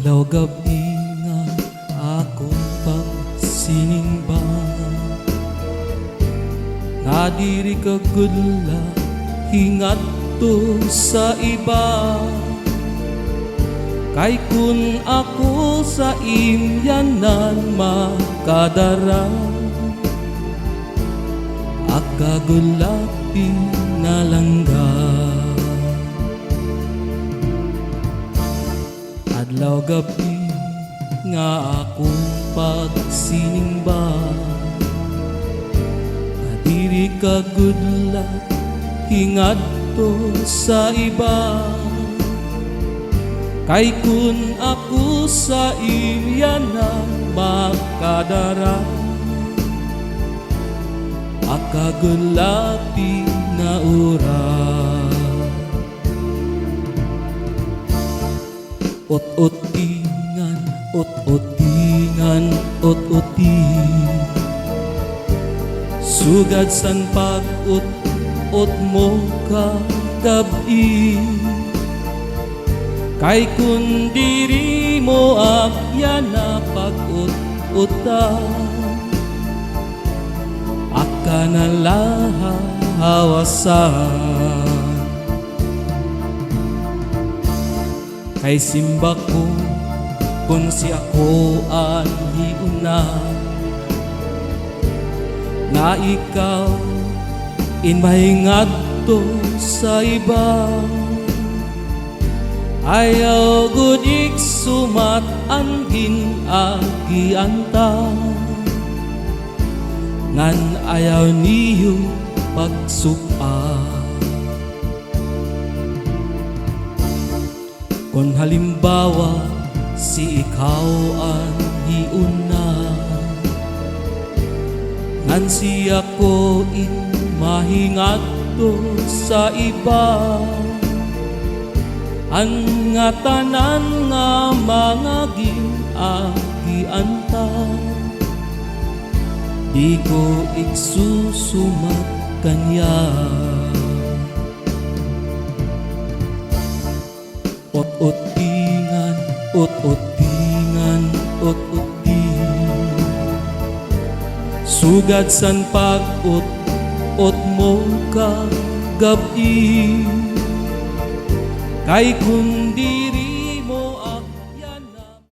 Adlaw gabi nga akong pagsiningba, nga diri ka gudla hingadto sa iba. Kay kun ako sa imyanan makadara, agagulapi na langga. Adlaw gabi nga akong pagsiningba, nga diri ka gudla hingadto sa iba. Kay kun ako sa imyanan makadara, akagulapi na ura. Ot-otingan, ot-otingan, ot-oti, sugad san pag-ot-ot mo kagabi. Kay kun diri mo akyan na pag-ut-utan, aka na lahawasan. Kay simba ko kung si ako ang hiuna, na ikaw inmahingadto sa iba. Ayaw gudik sumat ang ginagianta, ngan ayaw niyo pagsupa. Kung halimbawa si ikaw ang hiuna, ngan siya ko inmahingadto sa iba. Ang nga tanan nga mga ginagianta, di ko igsusumat kanya. Ot-otingan, ot-otingan, ot-oti, sugad san pag-ot-ot mo kagabi. Kay kun di